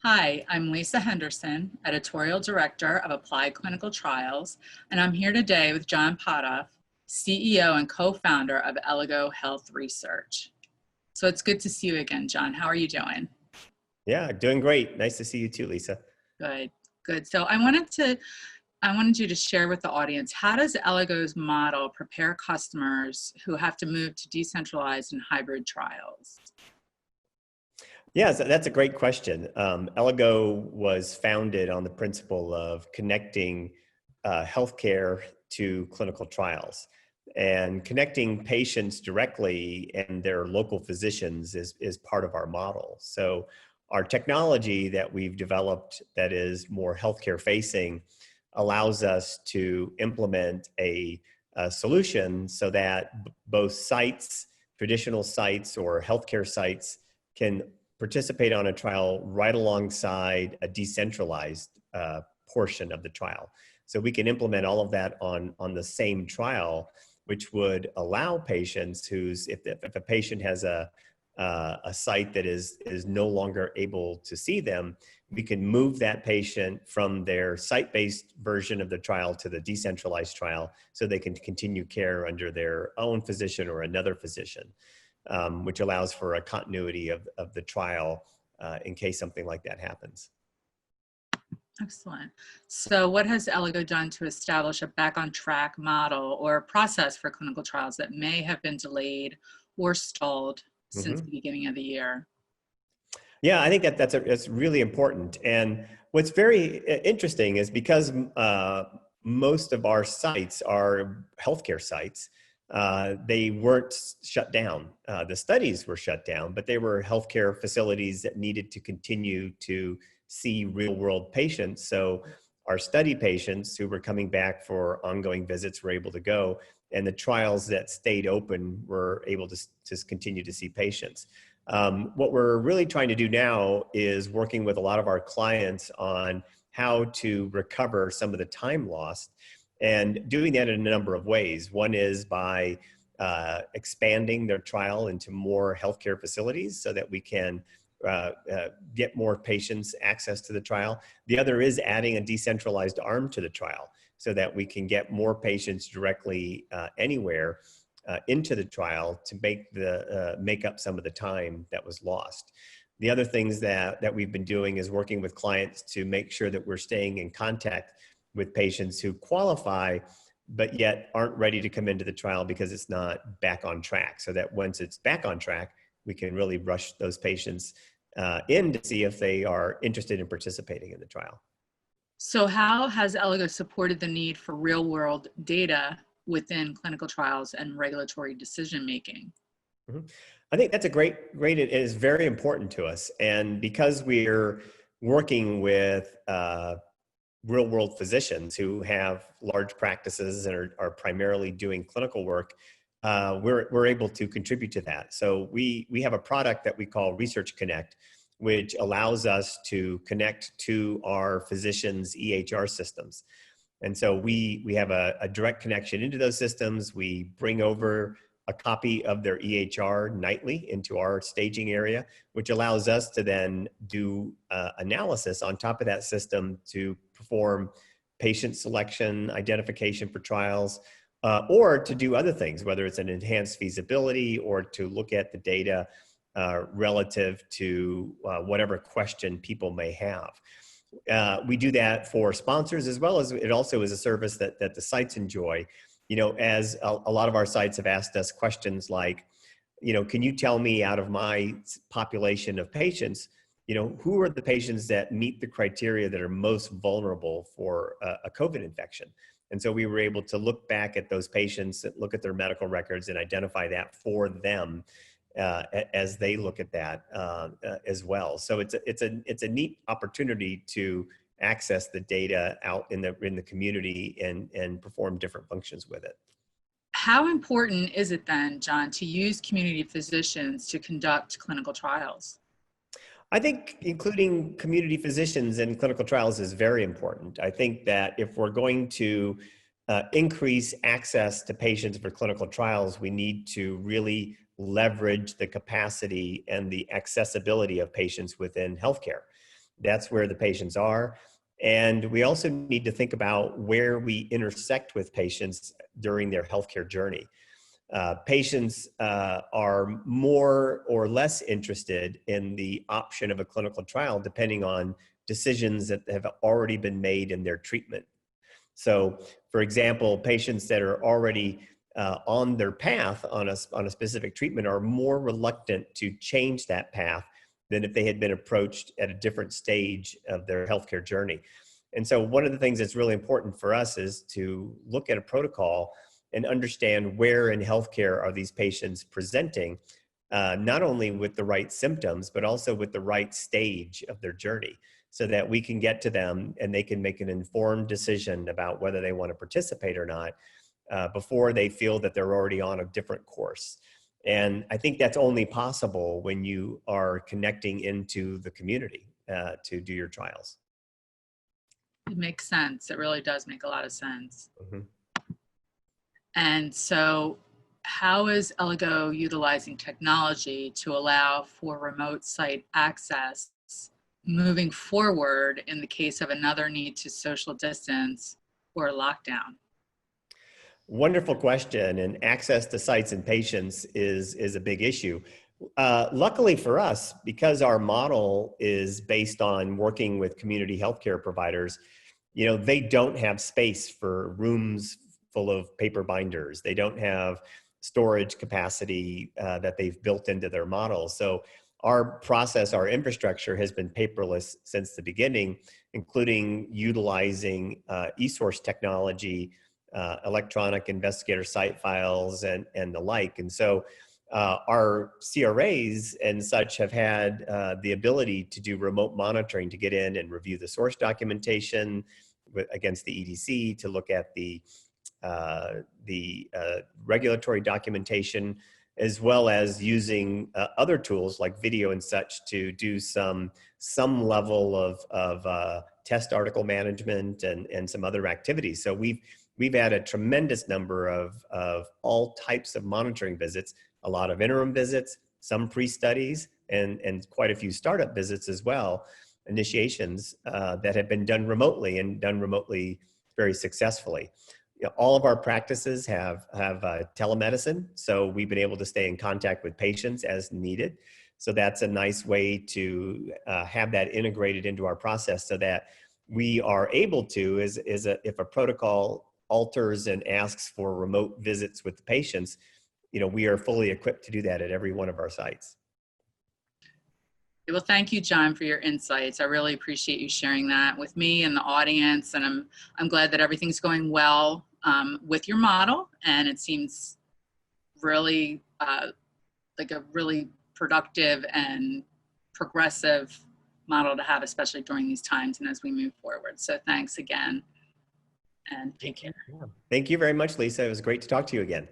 Hi, I'm Lisa Henderson, Editorial Director of Applied Clinical Trials, and I'm here today with John Potthoff, CEO and co-founder of Elligo Health Research. So it's good to see you again, John. How are you doing? Yeah, doing great. Nice to see you too, Lisa. Good, good. So I wanted you to share with the audience, how does Eligo's model prepare customers who have to move to decentralized and hybrid trials? Yeah, so that's a great question. Eligo was founded on the principle of connecting healthcare to clinical trials. And connecting patients directly and their local physicians is part of our model. So our technology that we've developed that is more healthcare facing allows us to implement a solution so that both sites, traditional sites or healthcare sites, can participate on a trial right alongside a decentralized portion of the trial. So we can implement all of that on the same trial, which would allow patients if a patient has a site that is no longer able to see them, we can move that patient from their site-based version of the trial to the decentralized trial so they can continue care under their own physician or another physician. Which allows for a continuity of the trial in case something like that happens. Excellent. So what has Eligo done to establish a back on track model or process for clinical trials that may have been delayed or stalled since the beginning of the year? Yeah, I think that's really important. And what's very interesting is because most of our sites are healthcare sites, they weren't shut down. The studies were shut down, but they were healthcare facilities that needed to continue to see real world patients. So our study patients who were coming back for ongoing visits were able to go, and the trials that stayed open were able to continue to see patients. What we're really trying to do now is working with a lot of our clients on how to recover some of the time lost, and doing that in a number of ways. One is by expanding their trial into more healthcare facilities so that we can get more patients access to the trial. The other is adding a decentralized arm to the trial so that we can get more patients directly anywhere into the trial to make up some of the time that was lost. The other things that we've been doing is working with clients to make sure that we're staying in contact with patients who qualify, but yet aren't ready to come into the trial because it's not back on track. So that once it's back on track, we can really rush those patients in to see if they are interested in participating in the trial. So how has Eligo supported the need for real world data within clinical trials and regulatory decision making? I think that's a great, it is very important to us. And because we're working with real world physicians who have large practices and are primarily doing clinical work, we're able to contribute to that. So we have a product that we call Research Connect, which allows us to connect to our physicians' EHR systems. And so we have a direct connection into those systems. We bring over a copy of their EHR nightly into our staging area, which allows us to then do analysis on top of that system to perform patient selection, identification for trials, or to do other things, whether it's an enhanced feasibility or to look at the data relative to whatever question people may have. We do that for sponsors, as well as it also is a service that the sites enjoy. You know, as a lot of our sites have asked us questions like, you know, can you tell me out of my population of patients, you know, who are the patients that meet the criteria that are most vulnerable for a COVID infection? And so we were able to look back at those patients, look at their medical records, and identify that for them as they look at that as well. So it's a neat opportunity to access the data out in the community and perform different functions with it. How important is it then, John, to use community physicians to conduct clinical trials? I think including community physicians in clinical trials is very important. I think that if we're going to increase access to patients for clinical trials, we need to really leverage the capacity and the accessibility of patients within healthcare. That's where the patients are. And we also need to think about where we intersect with patients during their healthcare journey. Patients are more or less interested in the option of a clinical trial depending on decisions that have already been made in their treatment. So, for example, patients that are already on their path on a specific treatment are more reluctant to change that path than if they had been approached at a different stage of their healthcare journey. And so one of the things that's really important for us is to look at a protocol and understand where in healthcare are these patients presenting, not only with the right symptoms, but also with the right stage of their journey, so that we can get to them and they can make an informed decision about whether they want to participate or not before they feel that they're already on a different course. And I think that's only possible when you are connecting into the community to do your trials. It makes sense. It really does make a lot of sense. Mm-hmm. And so how is Eligo utilizing technology to allow for remote site access moving forward in the case of another need to social distance or lockdown? Wonderful question. And access to sites and patients is a big issue. Luckily for us, because our model is based on working with community healthcare providers, they don't have space for rooms full of paper binders. They don't have storage capacity that they've built into their model. So our process, our infrastructure has been paperless since the beginning, including utilizing e-source technology, electronic investigator site files, and the like. And so our CRAs and such have had the ability to do remote monitoring, to get in and review the source documentation against the EDC, to look at the regulatory documentation, as well as using other tools like video and such to do some level of test article management and some other activities. So we've had a tremendous number of all types of monitoring visits, a lot of interim visits, some pre-studies, and quite a few startup visits as well, initiations that have been done remotely and done remotely very successfully. All of our practices have telemedicine, so we've been able to stay in contact with patients as needed. So that's a nice way to have that integrated into our process, so that we are able to, if a protocol alters and asks for remote visits with the patients, we are fully equipped to do that at every one of our sites. Well, thank you, John, for your insights. I really appreciate you sharing that with me and the audience, and I'm glad that everything's going well with your model, and it seems really like a really productive and progressive model to have, especially during these times and as we move forward. So thanks again, and take care. Thank you very much, Lisa. It was great to talk to you again.